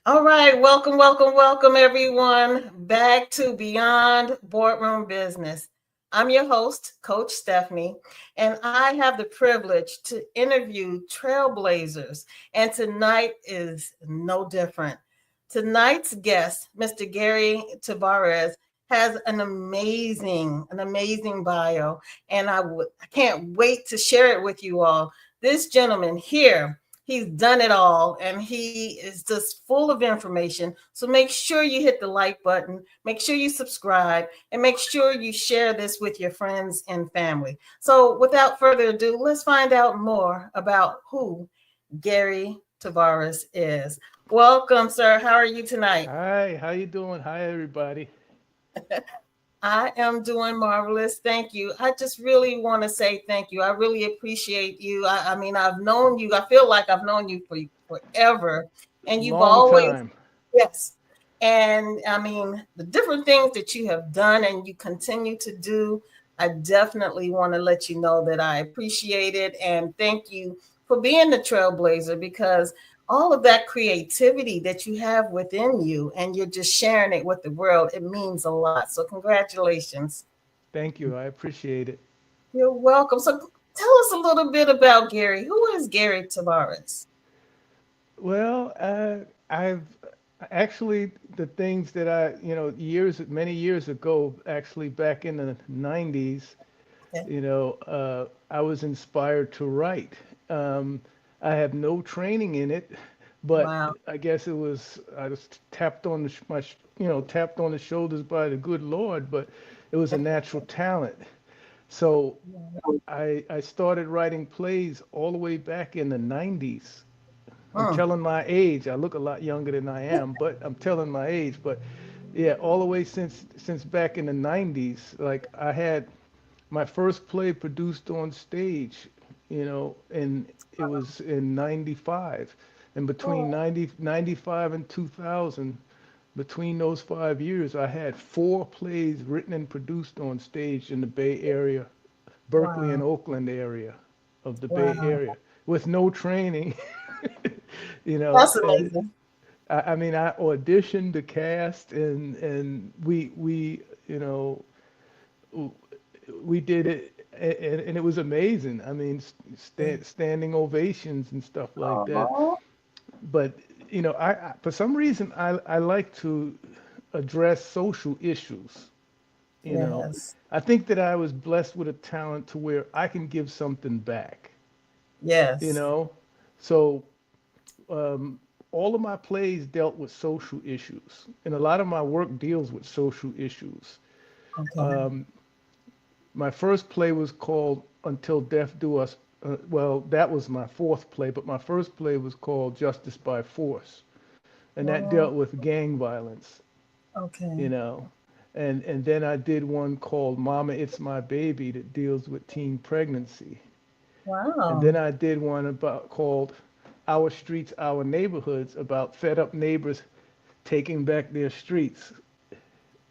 All right, welcome, welcome, welcome, everyone, back to Beyond Boardroom Business. I'm your host, Coach Stephanie, and I have the privilege to interview trailblazers, and tonight is no different. Tonight's guest, Mr. Gary Tavares, has an amazing bio, and I can't wait to share it with you all. This gentleman here, he's done it all and he is just full of information. So make sure you hit the like button, make sure you subscribe, and make sure you share this with your friends and family. So without further ado, let's find out more about who Gary Tavares is. Welcome, sir. How are you tonight? Hi, how you doing? Hi, everybody. I am doing marvelous. Thank you. I just really want to say thank you. I really appreciate you. I mean, I've known you. I feel like I've known you for forever, and you've Long always, time. yes. And I mean, the different things that you have done and you continue to do, I definitely want to let you know that I appreciate it and thank you for being the trailblazer because all of that creativity that you have within you and you're just sharing it with the world, it means a lot. So, congratulations. Thank you. I appreciate it. You're welcome. So, tell us a little bit about Gary. Who is Gary Tavares? Well, I've actually the things that many years ago, actually back in the 90s, Okay. I was inspired to write. Um, I have no training in it, but Wow. I guess I was tapped on tapped on the shoulders by the good Lord, but it was a natural talent. So I started writing plays all the way back in the 90s. I'm Mm. telling my age. I look a lot younger than I am, but I'm telling my age. But yeah, all the way since back in the 90s, like I had my first play produced on stage, and it was in 95. And between Oh, 95 and 2000, between those 5 years, I had four plays written and produced on stage in the Bay Area, Berkeley and wow. Oakland area of the Bay Wow. Area with no training. you know, That's and amazing. I mean, I auditioned the cast, and we you know w- we did it, and it was amazing. I mean, standing ovations and stuff like that. Oh, But for some reason I like to address social issues. You know, yes. I think that I was blessed with a talent to where I can give something back. You Yes. know, so um, all of my plays dealt with social issues, and a lot of my work deals with social issues. Okay. My first play was called Until Death Do Us. Well, that was my fourth play, but my first play was called Justice by Force, and that Oh, dealt with gang violence. okay. You know, and then I did one called Mama It's My Baby that deals with teen pregnancy. And then Wow. I did one about called Our Streets, Our Neighborhoods, about fed up neighbors taking back their streets.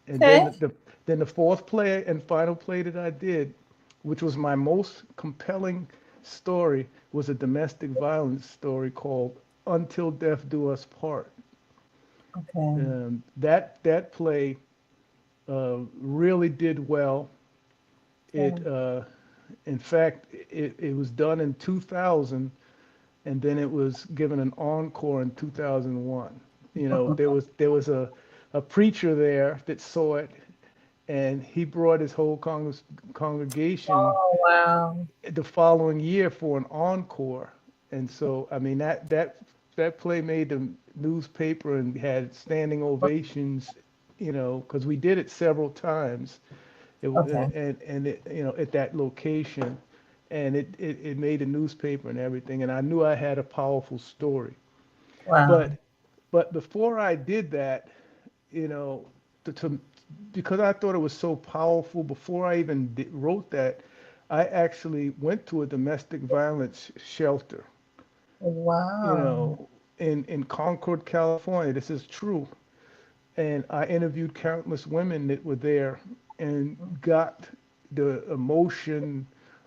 And Okay. then the fourth play and final play that I did, which was my most compelling story, was a domestic violence story called Until Death Do Us Part. Okay. That play really did well. Okay. It in fact it was done in 2000, and then it was given an encore in 2001. There was a preacher there that saw it, and he brought his whole congregation Oh, wow. the following year for an encore. And so, I mean, that play made the newspaper and had standing ovations, because we did it several times. Okay. And it, at that location, and it made the newspaper and everything. And I knew I had a powerful story. Wow. But but before I did that, you know, because I thought it was so powerful, before I even wrote that, I actually went to a domestic violence shelter, you Wow. know, in Concord, California. This is true. And I interviewed countless women that were there and got the emotion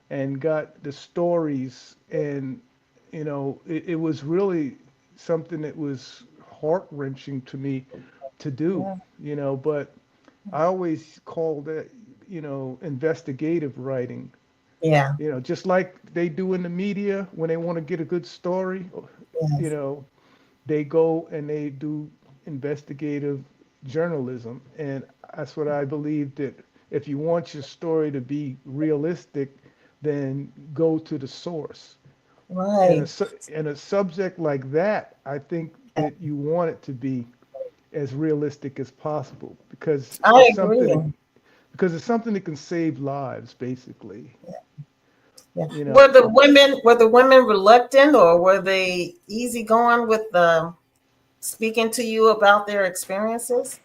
and got the stories. And, it was really something that was heart-wrenching to me to do, Yeah. but I always called it, investigative writing. Yeah. Just like they do in the media when they want to get a good story, you Yes. know, they go and they do investigative journalism. And that's what I believe, that if you want your story to be realistic, then go to the source. And Right. and a subject like that, I think Yeah. that you want it to be as realistic as possible, I agree. because it's something that can save lives, basically. Yeah. You know, Were the women reluctant, or were they easygoing with speaking to you about their experiences?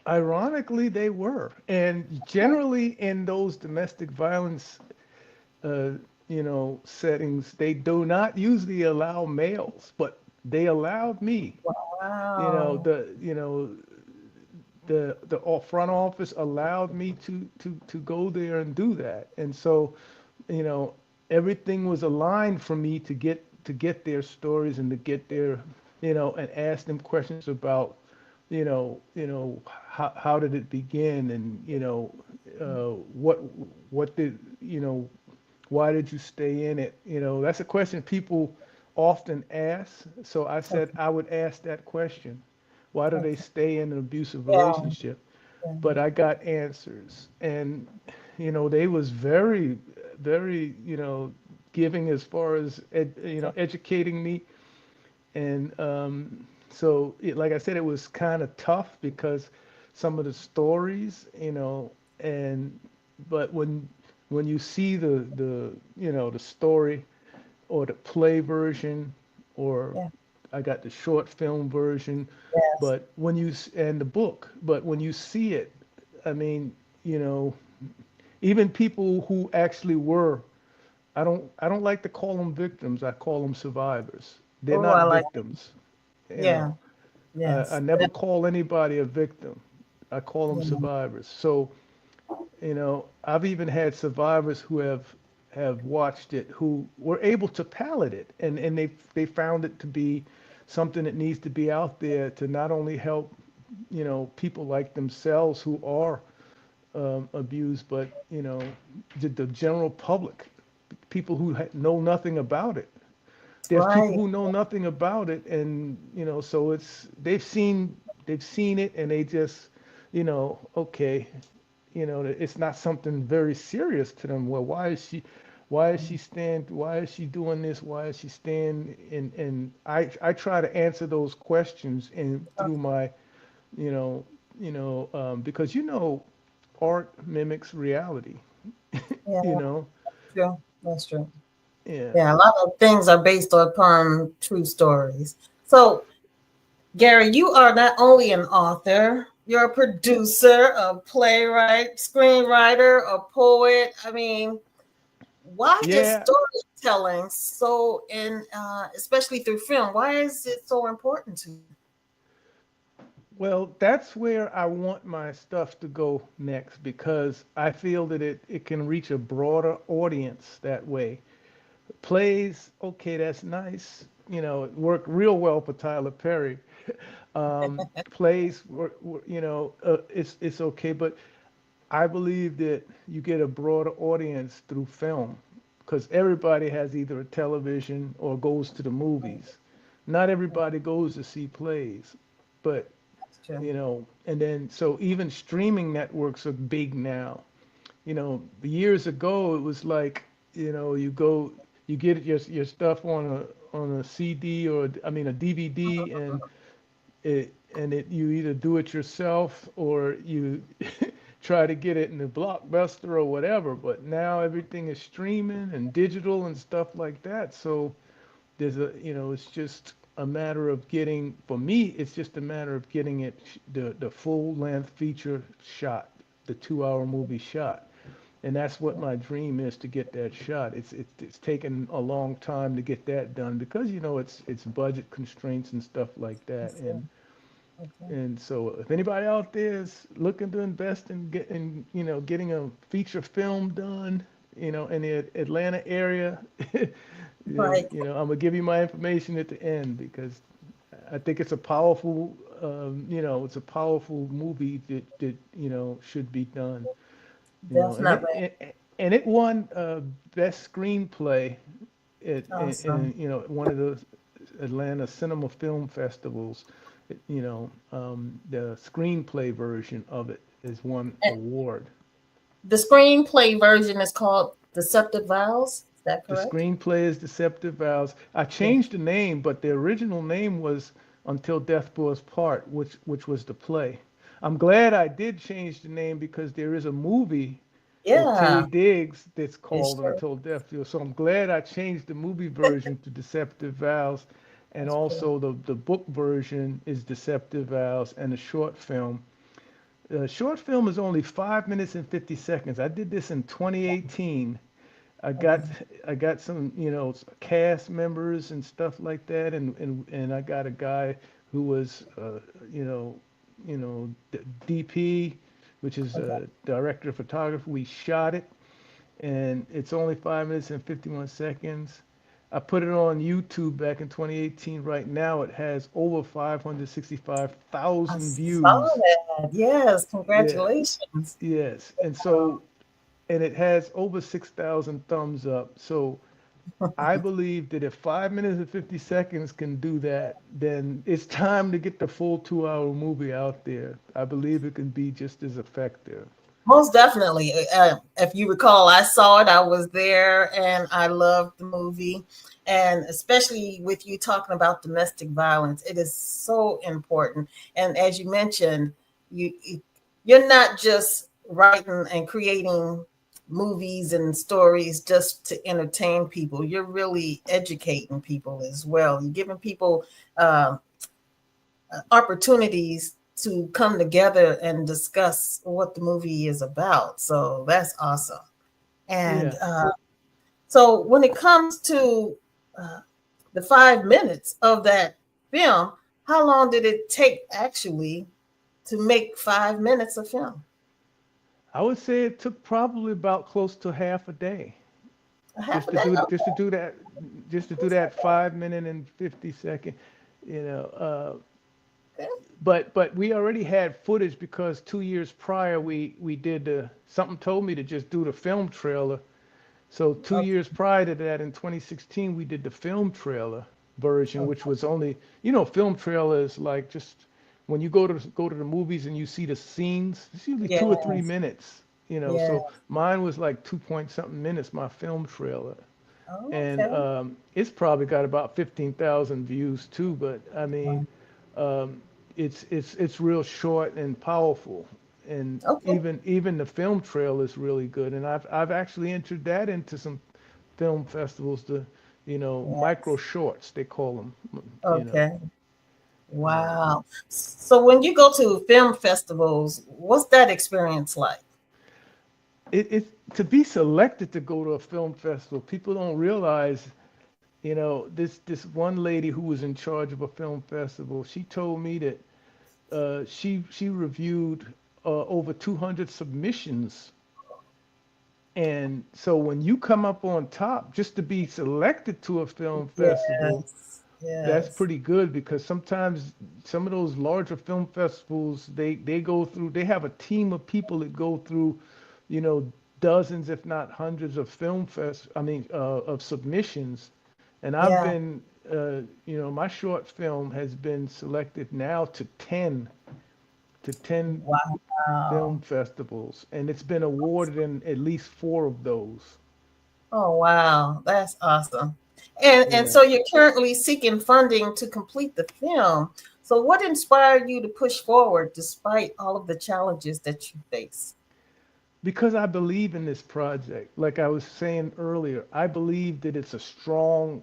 ironically, they were, and generally in those domestic violence, uh, settings, they do not usually allow males, but they allowed me. Wow. The front office allowed me to go there and do that, and so you know everything was aligned for me to get their stories and to get their and ask them questions about how did it begin, and what did why did you stay in it? That's a question people often ask. So I said Okay. I would ask that question. Why do they Okay. stay in an abusive Yeah. relationship? Yeah. But I got answers. And, they was very, very, giving as far as, educating me. And so, like I said, it was kind of tough because some of the stories, and but when you see the story or the play version, or Yeah. I got the short film version, Yes. but and the book, but when you see it, I mean, you know, even people who actually were, I don't like to call them victims. I call them survivors. They're Oh, not I like it. victims. You Yeah. know, I Yes. never call anybody a victim. I call them Yeah. survivors. So, I've even had survivors who have watched it, who were able to palate it, and they found it to be something that needs to be out there to not only help, people like themselves who are abused, but the general public, people who know nothing about it. There's people Right. who know nothing about it, and so they've seen it, and they just, okay, it's not something very serious to them. Well, why is she doing this? Why is she staying? And I try to answer those questions and through my, you know, because art mimics reality, Yeah. you know. True. That's true. Yeah. Yeah. A lot of things are based upon true stories. So, Gary, you are not only an author, you're a producer, a playwright, screenwriter, a poet. I mean, why is Yeah. storytelling so in especially through film, why is it so important to you? Well, that's where I want my stuff to go next, because I feel that it can reach a broader audience that way. Plays, okay, that's nice. It worked real well for Tyler Perry. Plays it's okay, but I believe that you get a broader audience through film, because everybody has either a television or goes to the movies. Not everybody goes to see plays, but That's true. and then so even streaming networks are big now. Years ago it was like, you get your stuff on a CD, or I mean a DVD, and you either do it yourself or you try to get it in the Blockbuster or whatever. But now everything is streaming and digital and stuff like that. So it's just a matter of getting, for me, it's just a matter of getting it, the full length feature shot, the 2 hour movie shot. And that's what my dream is, to get that shot. It's taken a long time to get that done, because it's budget constraints and stuff like I that. see. And Okay. and so if anybody out there is looking to invest in getting a feature film done, in the Atlanta area, Right. I'm gonna give you my information at the end, because I think it's a powerful, it's a powerful movie that should be done. Definitely. And it won best screenplay Awesome. one of the Atlanta Cinema Film Festivals. The screenplay version of it is one And award. the screenplay version is called Deceptive Vows. Is that The correct? screenplay is Deceptive Vows. I Yeah. changed the name, but the original name was Until Death Do Us Part, which was the play. I'm glad I did change the name because there is a movie with Tay Yeah. Diggs that's It's called true. Until Death Do Us. So I'm glad I changed the movie version to Deceptive Vows, and That's cool. also the book version is Deceptive Vows, and the short film. The short film is only 5 minutes and 50 seconds. I did this in 2018. I got Okay. I got some, cast members and stuff like that, and I got a guy who was, DP, which is Okay. director of photography. We shot it, and it's only 5 minutes and 51 seconds. I put it on YouTube back in 2018. Right now, it has over I 565,000 saw views. that. Yes. Yeah, Congratulations. yes, Wow. and it has over 6,000 thumbs up. So I believe that if 5 minutes and 50 seconds can do that, then it's time to get the full 2 hour movie out there. I believe it can be just as effective. Most definitely. If you recall, I saw it. I was there, and I loved the movie. And especially with you talking about domestic violence, it is so important. And as you mentioned, you you're not just writing and creating movies and stories just to entertain people. You're really educating people as well. You're giving people uh, opportunities to come together and discuss what the movie is about. So that's awesome. And Yeah, so when it comes to uh, the 5 minutes of that film, how long did it take actually to make 5 minutes of film? I would say it took probably about close to half a day A half a day? just to Okay. do that, just to do that 5 minute and 50 second, you know. Okay. But we already had footage because 2 years prior we did something told me to just do the film trailer. So two Okay. years prior to that, in 2016, we did the film trailer version, which Okay. was only, film trailer is like just when you go to the movies and you see the scenes, it's usually 2 or 3 Yes. minutes. Yeah. So mine was like 2 point something minutes, my film trailer, and Okay. it's probably got about 15,000 views too. But I mean, Wow. it's real short and powerful, and Okay. even the film trail is really good. And I've actually entered that into some film festivals. The micro Yes. shorts they call them. You know, Okay. um, Wow. So when you go to film festivals, what's that experience like? it to be selected to go to a film festival. People don't realize. This one lady who was in charge of a film festival. She told me that she reviewed over 200 submissions. And so when you come up on top, just to be selected to a film festival, Yes. that's Yes. pretty good because sometimes some of those larger film festivals, they go through, they have a team of people that go through, you know, dozens, if not hundreds of of submissions. And I've Yeah. been, my short film has been selected now to 10 film Wow. festivals, and it's been awarded in at least four of those. Oh, wow. That's awesome. And Yeah, so you're currently seeking funding to complete the film. So what inspired you to push forward despite all of the challenges that you face? because I believe in this project. Like I was saying earlier, I believe that it's a strong,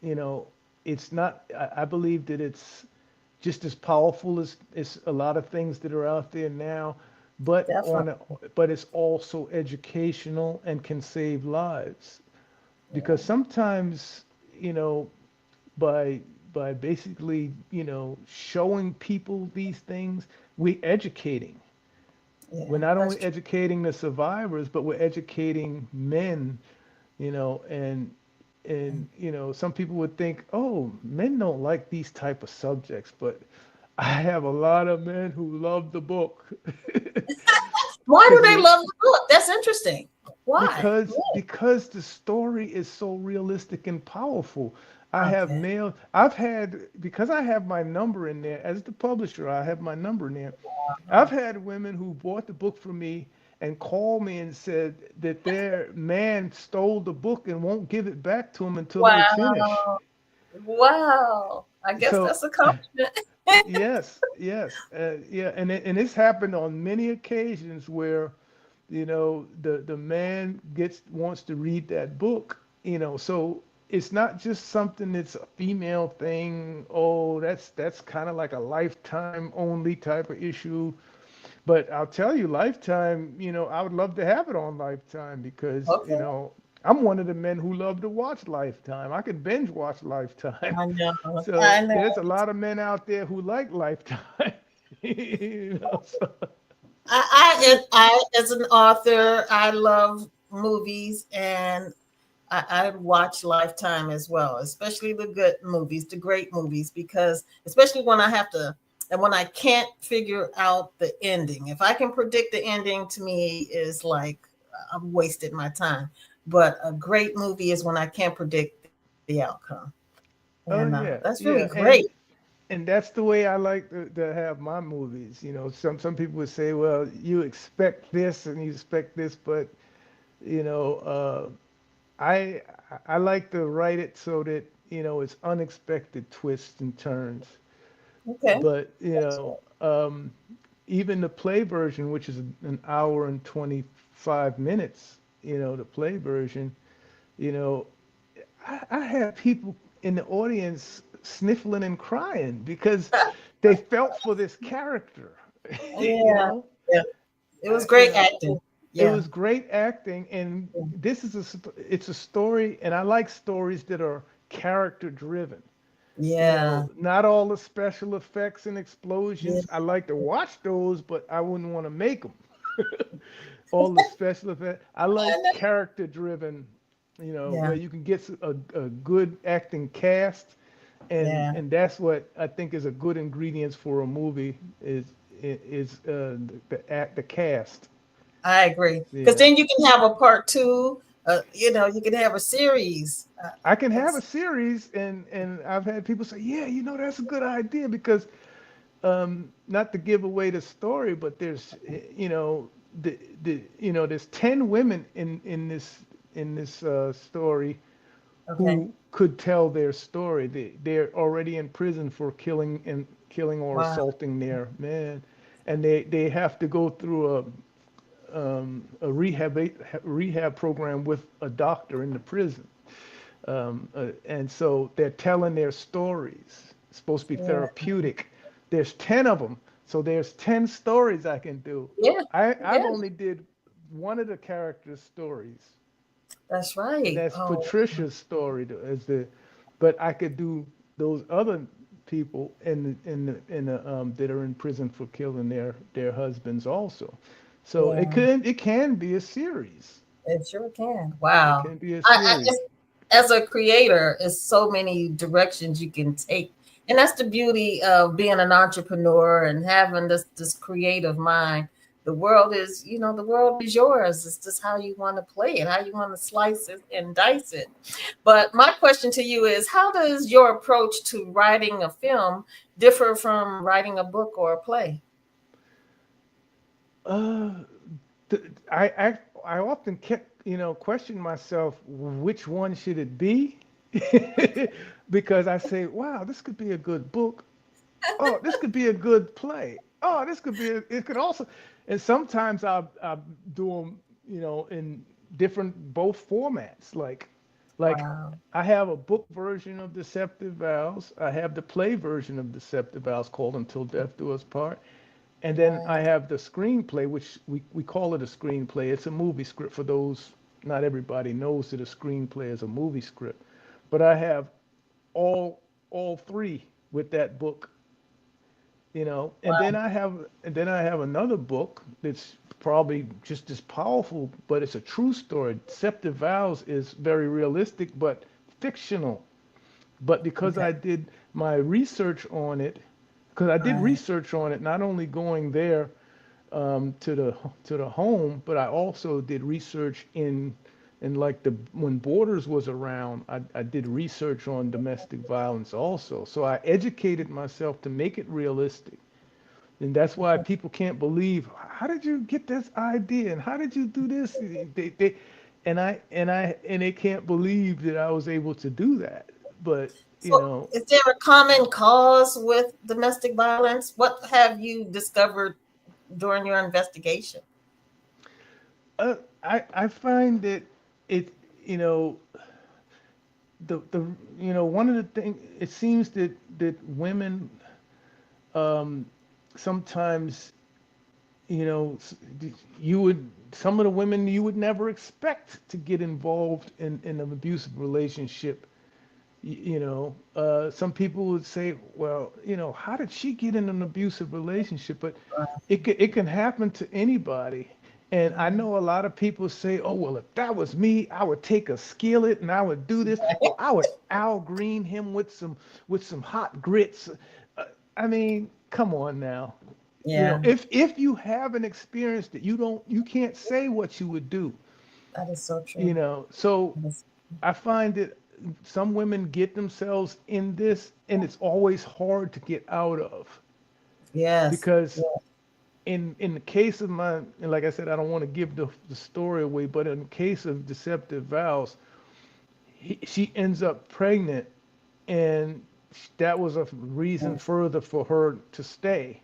you know, it's not, I believe that it's just as powerful as a lot of things that are out there now, Definitely. but it's also educational and can save lives. Yeah. Because sometimes, you know, by by basically, showing people these things, we're educating. We're Yeah. not That's only true. educating the survivors, but we're educating men, and And some people would think, oh, men don't like these type of subjects, but I have a lot of men who love the book. Why do because they love the book? That's interesting. Why? because the story is so realistic and powerful. Okay. I've had, because I have my number in there as the publisher, I have my number in there. I've had women who bought the book from me and called me and said that their man stole the book and won't give it back to them until they finish. Wow. Wow. I guess So that's a compliment. yes, yes, yeah, and it's happened on many occasions where the man wants to read that book, so it's not just something that's a female thing. Oh, that's kind of like a lifetime only type of issue. But I'll tell you, Lifetime, I would love to have it on Lifetime because, Okay. I'm one of the men who love to watch Lifetime. I could binge watch Lifetime. I know. So I know. there's a lot of men out there who like Lifetime. So As an author, I love movies, and I watch Lifetime as well, especially the good movies, the great movies, because especially when I have to, and when I can't figure out the ending. If I can predict the ending, to me is like I've wasted my time. But a great movie is when I can't predict the outcome, and oh that's yeah, really yeah, great. and that's the way I like to have my movies. Some people would say, well, you expect this and you expect this, but you know, I I like to write it so that it's unexpected twists and turns. Okay. But even the play version, which is an hour and 25 minutes, the play version, you know, I have people in the audience sniffling and crying because they felt for this character, you Yeah. know, Yeah. It was you great know, acting. it Yeah. was great acting, and it's a story, and I like stories that are character driven. Yeah. Not all the special effects and Yeah. explosions. I like to watch those, but I wouldn't want to make them. All the special effects. I I like know. character driven, where Yeah. you can get a good acting cast, and Yeah. and that's what I think is a good ingredients for a movie is the cast. I agree. Because Yeah. then you can have a part two. You can have a series. I can have a It's series, and I've had people say, yeah, that's a good idea because not to give away the story, but there's there's 10 women in this story okay. who could tell their story. They're already in prison for killing or Wow. assaulting their man, and they have to go through a rehab program with a doctor in the prison. And so they're telling their stories. It's supposed to be Yeah. therapeutic. There's 10 of them, so there's 10 stories I can do. Yeah. I've Yeah. only did one of the characters' stories, That's and right. that's Oh, Patricia's story but I could do those other people that are in prison for killing their husbands also. So yeah. it can be a series. It sure can. It Wow. can be a I series. just, as a creator, it's so many directions you can take. And that's the beauty of being an entrepreneur and having this creative mind. The world is yours. It's just how you want to play it, how you want to slice it and dice it. But my question to you is, how does your approach to writing a film differ from writing a book or a play? Uh, I often kept, question myself, which one should it be? Because I say, wow, this could be a good book. Oh, this could be a good play. Oh, it could also, and sometimes I'll do them, in different, both formats. Like Wow. I have a book version of Deceptive Vows. I have the play version of Deceptive Vows called Until Death Do Us Part. And then I Right. have the screenplay, which we call it a screenplay. It's a movie script for those, not everybody knows that a screenplay is a movie script. But I have all all three with that book, Wow. and then I have another book that's probably just as powerful, but it's a true story. Deceptive Vows is very realistic, but fictional. But because Okay. I did my research on it, because I did Right. research on it, not only going there to the home, but I also did research in like the when Borders was around, I did research on domestic violence also. So I educated myself to make it realistic. And that's why Okay. people can't believe, how did you get this idea and how did you do this? And they can't believe that I was able to do that. But you So, know, is there a common cause with domestic violence? What have you discovered during your investigation? uh, I find that it you know the one of the things, it seems that women um, sometimes, you know, you would some of the women you would never expect to get involved in an abusive relationship. Some people would say, well, how did she get in an abusive relationship? But it can happen to anybody. And I know a lot of people say, oh, well, if that was me, I would take a skillet and I would do this. Oh, I would Al Green him with some hot grits. Uh, I mean, come on now. Yeah, If you have an experience that you can't say what you would do. that is so true. So That is- I find that some women get themselves in this, and it's always hard to get out of Yes. because Yes. in the case of and like I said, I don't want to give the story away, but in the case of Deceptive Vows, she ends up pregnant, and that was a reason further for her to stay.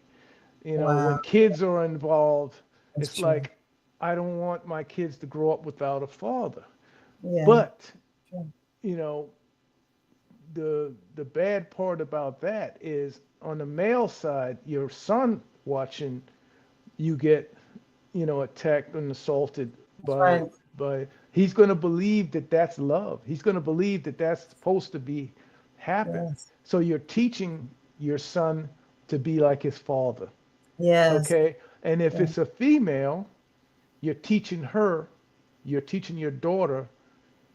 When Wow. kids are involved, That's it's true. like, I don't want my kids to grow up without a father. Yeah. But, True. you know, the bad part about that is on the male side, your son watching you get, attacked and assaulted That's by right. he's going to believe that that's love. He's going to believe that that's supposed to be happen. Yes. So you're teaching your son to be like his father. Yes. Okay? And if Yeah. it's a female, you're teaching her, you're teaching your daughter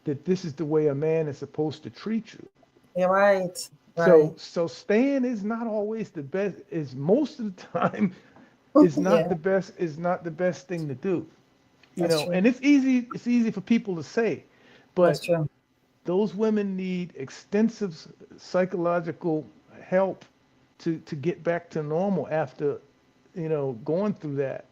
that this is the way a man is supposed to treat you. You're right. So Right. so staying is not always the best, is most of the time Yeah. is not the best thing to do. That's true. And it's easy for people to say, That's but true. those women need extensive psychological help to get back to normal after, going through that,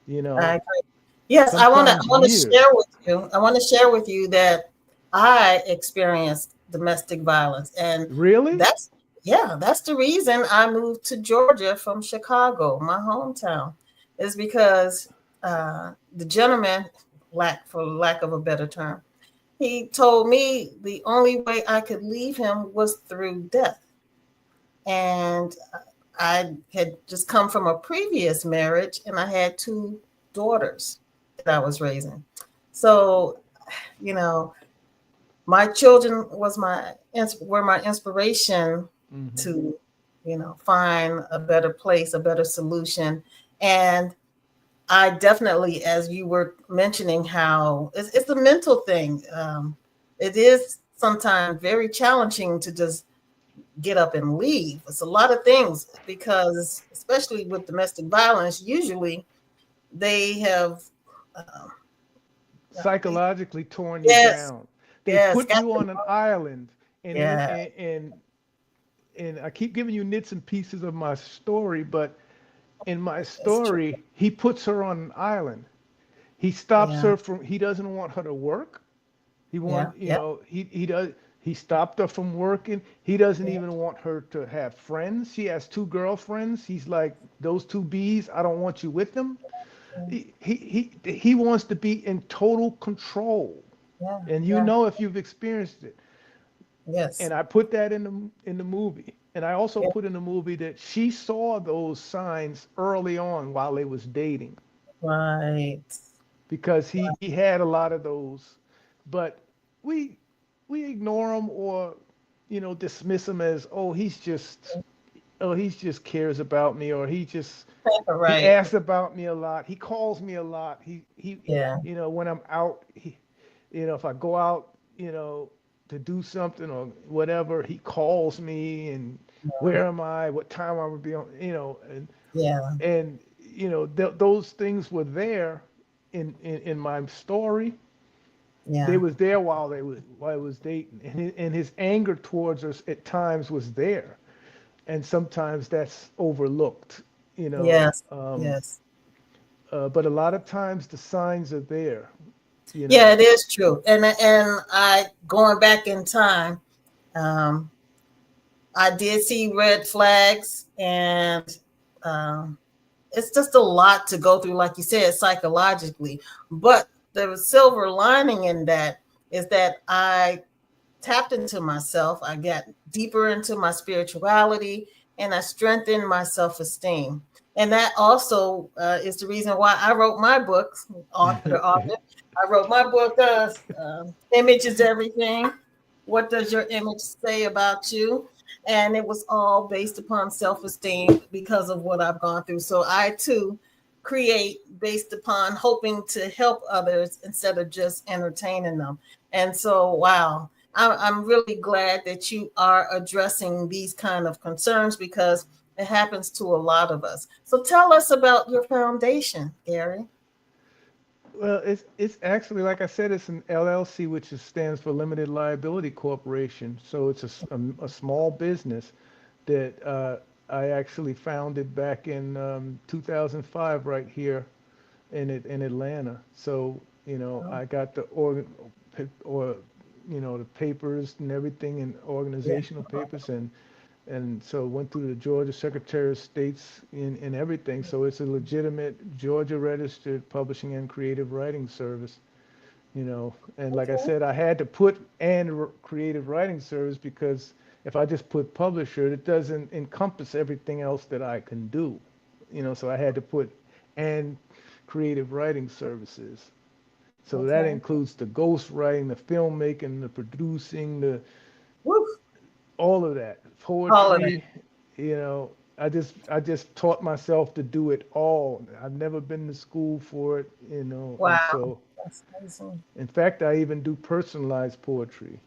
you I know, agree. Yes, I sometimes want to years. share with you. I want to share with you that I experienced domestic violence, and Really? that's yeah, that's the reason I moved to Georgia from Chicago, my hometown, is because the gentleman, for lack of a better term, he told me the only way I could leave him was through death, and I had just come from a previous marriage, and I had two daughters that I was raising. So, you know, my children were my inspiration Hmm. to, find a better place, a better solution. And I definitely, as you were mentioning, how it's a mental thing. It is sometimes very challenging to just get up and leave. It's a lot of things because, especially with domestic violence, usually they have, uh, they, Psychologically torn you yes, down. They yes, put got you them. on an island, and Yeah, and I keep giving you nits and pieces of my story, but in my that's true. story, he puts her on an island. He stops Yeah, her from. He doesn't want her to work. He yeah, want, yeah, he does. He stopped her from working. He doesn't yeah, even want her to have friends. She has two girlfriends. He's like, those two bees, I don't want you with them. He wants to be in total control. yeah, And yeah. if you've experienced it. Yes, And I put that in the movie. And I also yeah, put in the movie that she saw those signs early on while they was dating, right. because he had a lot of those, but we we ignore him, or dismiss him as, he just cares about me, or he Right. asks about me a lot, he calls me a lot, he Yeah, when I'm out, if I go out, to to do something or whatever, he calls me and where am I? What time I would be on? Yeah. And those things were there in my story. They Yeah. was there while I was dating, and his anger towards us at times was there, and sometimes that's overlooked, you know. Yes. Yes. But a lot of times the signs are there, you Yeah, know. it is true. And I going back in time, um, I did see red flags, and um, it's just a lot to go through, like you said, psychologically. But the silver lining in that is that I tapped into myself. I got deeper into my spirituality, and I strengthened my self esteem. And that also is the reason why I wrote my book, author to author. I wrote my book, Image is Everything. What does your image say about you? And it was all based upon self esteem because of what I've gone through. So I too create based upon hoping to help others instead of just entertaining them. And so, wow, I'm really glad that you are addressing these kind of concerns because it happens to a lot of us. So tell us about your foundation, Gary. Well, it's actually, like I said, it's an LLC, which stands for Limited Liability Corporation. So it's a small business that I actually founded back in 2005 right here in Atlanta. So, Oh, I got or the papers and everything and yeah. organizational papers and so went through the Georgia Secretary of State's in everything. So it's a legitimate Georgia registered publishing and creative writing service. And like I Okay. said, I had to put creative writing service because if I just put publisher, it doesn't encompass everything else that I can do. So I had to put and creative writing services. So that Okay. includes the ghostwriting, the filmmaking, the producing, the Woo. all of that, All of that. poetry. I just taught myself to do it all. I've never been to school for it, and Wow. so That's amazing. in fact, I even do personalized poetry,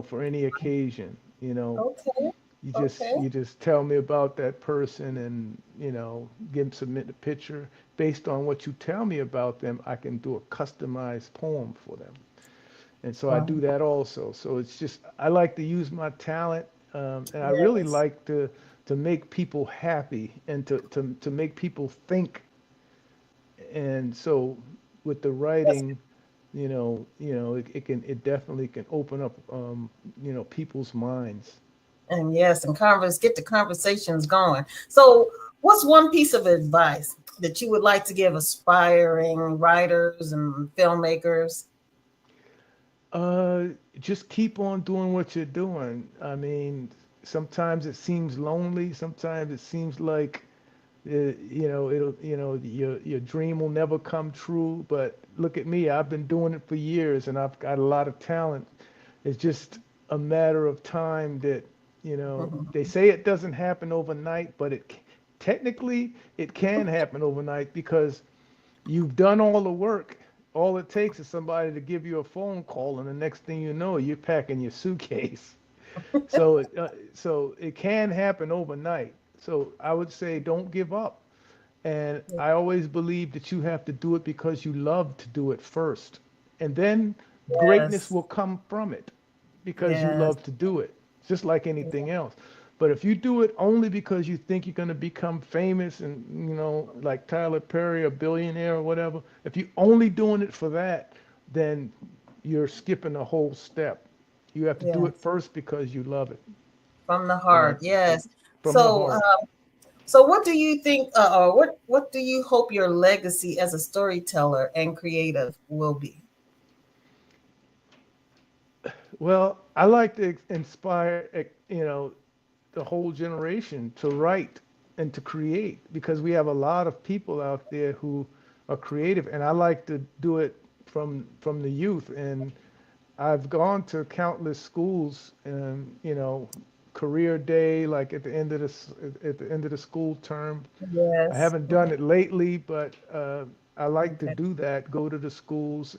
for any occasion. Okay. You just Okay. you just tell me about that person and, submit a picture. Based on what you tell me about them, I can do a customized poem for them. And so I Wow. do that also. So it's just I like to use my talent, and I really Yes. like to make people happy and to make people think. And so with the Yes. writing, it definitely can open up people's minds. And yes, and converse get the conversations going. So, what's one piece of advice that you would like to give aspiring writers and filmmakers? Uh, just keep on doing what you're doing. I mean, sometimes it seems lonely. Sometimes it seems like your dream will never come true. But look at me, I've been doing it for years, and I've got a lot of talent. It's just a matter of time that they say it doesn't happen overnight, but technically it can happen overnight because you've done all the work. All it takes is somebody to give you a phone call, and the next thing you know, you're packing your suitcase. So it can happen overnight. So I would say don't give up. And I always believe that you have to do it because you love to do it first. And then greatness Yes. will come from it because you Yes. love to do it, just like anything else. But if you do it only because you think you're going to become famous and, like Tyler Perry, a billionaire or whatever, if you're only doing it for that, then you're skipping a whole step. You have to do it Yes. first because you love it, From the you know, heart. Yes. from the So, heart. so what do you think, or what do you hope your legacy as a storyteller and creative will be? Well, I like to inspire, the whole generation to write and to create because we have a lot of people out there who are creative, and I like to do it from the youth. And I've gone to countless schools, and career day, like at the end of the school term. I Yes. haven't done it lately, but I like to Okay. do that. Go to the schools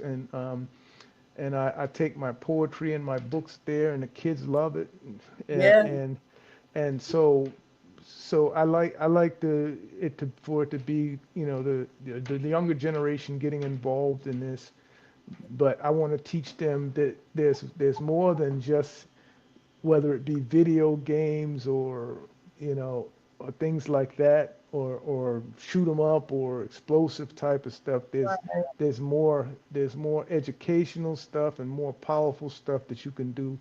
and I take my poetry and my books there, and the kids love it, and Yeah. so I like it to for it to be, the younger generation getting involved in this, but I want to teach them that there's more than just, whether it be video games or things like that, or shoot 'em up or explosive type of stuff. There's more educational stuff and more powerful stuff that you can do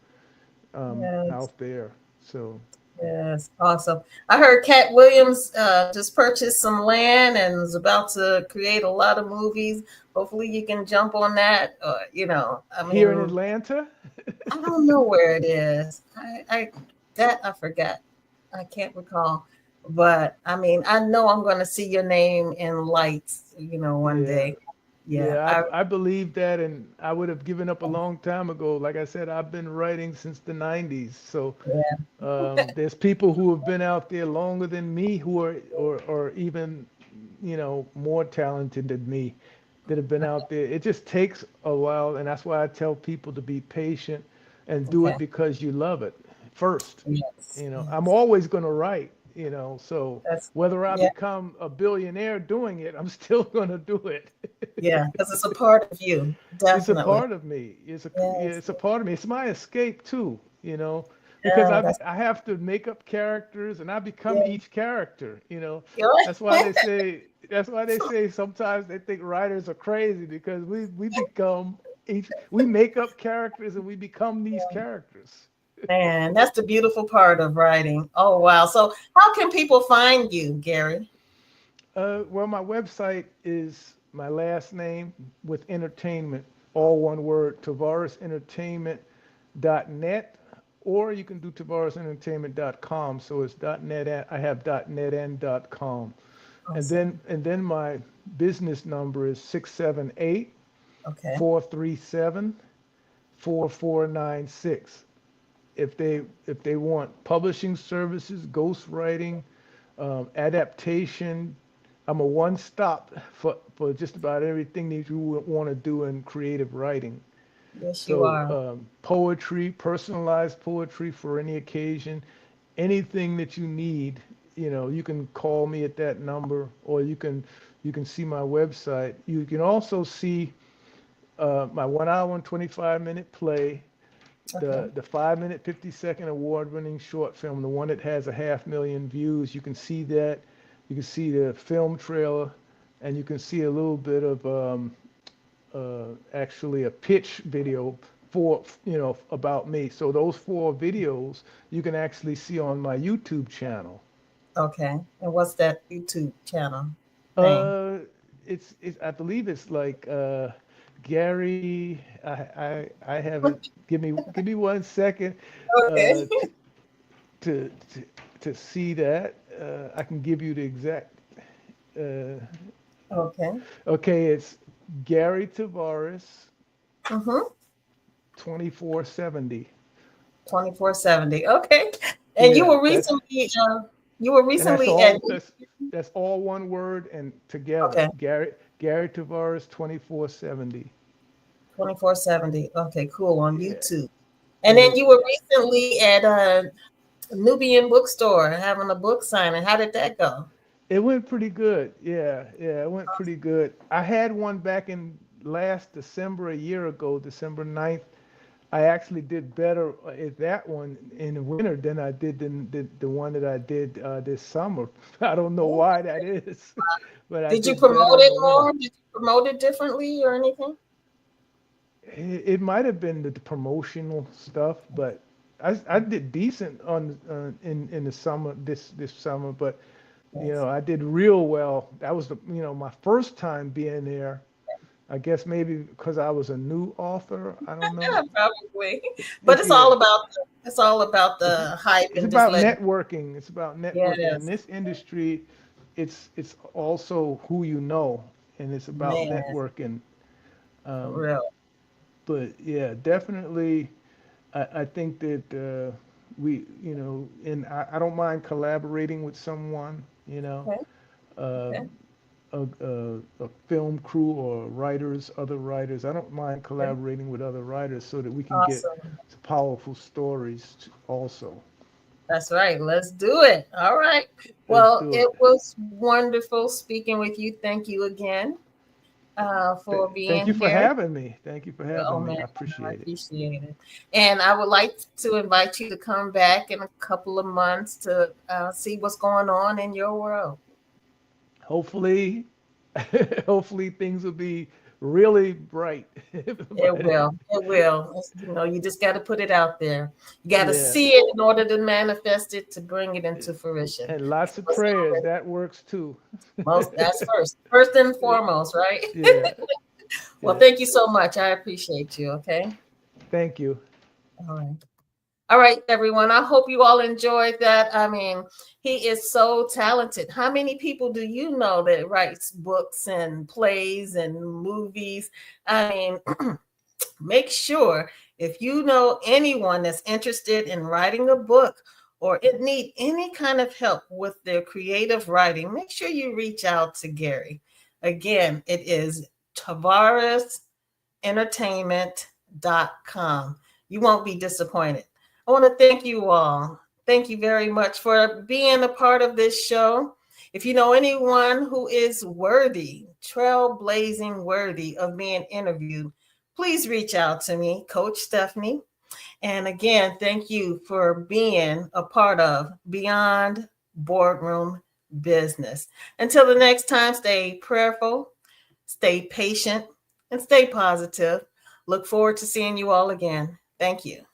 Yes. out there. So Yes. Awesome. I heard Cat Williams just purchased some land and is about to create a lot of movies. Hopefully, you can jump on that. I here in mean, Atlanta, I don't know where it is. I forgot. I can't recall. But I mean, I know I'm going to see your name in lights. One yeah. day. Yeah. Yeah, I believe that, and I would have given up a long time ago. Like I said, I've been writing since the 90s. So Yeah. there's people who have been out there longer than me, who are or even more talented than me, that have been out there. It just takes a while, and that's why I tell people to be patient and do Okay. it because you love it first. Yes. I'm Yes. always going to write, so That's whether I yeah. become a billionaire doing it, I'm still going to do it. Yeah. Because it's a part of you. It's a Definitely. part of me. Yeah, Yes. it's a part of me. It's my escape too, because Yeah. I That's I have to make up characters and I become yeah. each character. You're That's why right. they say that's why they say sometimes they think writers are crazy, because we become each we make up characters and we become these characters. Man, that's the beautiful part of writing. Oh, wow. So, how can people find you, Gary? Well, my website is my last name with entertainment, all one word, tavaresentertainment.net, or you can do tavaresentertainment.com. So it's .net. I have .net and .com, Awesome. and then my business number is 678 Okay. 437 4496. If they want publishing services, ghostwriting, adaptation, I'm a one stop for just about everything that you would want to do in creative writing. Yes, you So are. poetry, personalized poetry for any occasion, anything that you need, you can call me at that number, or you can see my website. You can also see my 1 hour and 25-minute play, Okay. the 5 minute 50-second award-winning short film, the one that has a 500,000 views. You can see that. You can see the film trailer, and you can see a little bit of actually a pitch video for about me. So those 4 videos you can actually see on my YouTube channel. Okay. And what's that YouTube channel name? Uh, it's I believe it's like Gary. I haven't. Give me 1 second Okay. uh, to to to see that. I can give you the exact. Uh, Okay. okay, it's Gary Tavares Mm-hmm. 2470. 2470. Okay. And Yeah, that's you were and that's recently at all that's all one word and together. okay. Gary Tavares 2470. 2470. Okay, cool on Yeah, YouTube. And and then it's you were recently at a Nubian bookstore having a book signing. How did that go? it went pretty good. Yeah, it went pretty good. I had one back in last December, a year ago, December 9th. I actually did better at that one in the winter than I did the one that I did this summer. I don't know why that is, but I Did you did promote better in it the winter. more? Did you promote it differently or anything? It might have been the promotional stuff, but I did decent on in the summer this summer, but Yes. I did real well. That was my first time being there. I guess maybe because I was a new author. I don't know. Yeah, probably. But Yeah, it's all about it's the hype it's and just about letting networking. It's about networking. In yes, this industry, it's also who you know, and it's about man, networking. for Um, real. but yeah, definitely, I think that and I don't mind collaborating with someone. Okay, Uh, okay. a film crew or writers, other writers. I don't mind Okay. collaborating with other writers so that we can get Awesome. powerful stories also. That's right. Let's do it. All right. Let's Well, do it. it was wonderful speaking with you. Thank you again for Thank being you for here. having me. Thank you for Oh having me. man, I I appreciate it. appreciate it. And I would like to invite you to come back in a couple of months to see what's going on in your world. Hopefully, hopefully things will be really bright It by then. will. It will. You just got to put it out there. You got to Yeah. see it in order to manifest it to bring it into fruition. And lots So of it's prayers. already- That works too. that's first and foremost, right? Yeah. Well, Yeah. thank you so much. I appreciate you. Okay. Thank you. All right. All right, everyone. I hope you all enjoyed that. I mean, he is so talented. How many people do you know that writes books and plays and movies? I mean, make sure if you know anyone that's interested in writing a book or it need any kind of help with their creative writing, make sure you reach out to Gary. Again, it is Tavares Entertainment.com. You won't be disappointed. I want to thank you all. Thank you very much for being a part of this show. If you know anyone who is worthy, trailblazing worthy of being interviewed, please reach out to me, Coach Stephanie. And again, thank you for being a part of Beyond Boardroom Business. Until the next time, stay prayerful, stay patient, and stay positive. Look forward to seeing you all again. Thank you.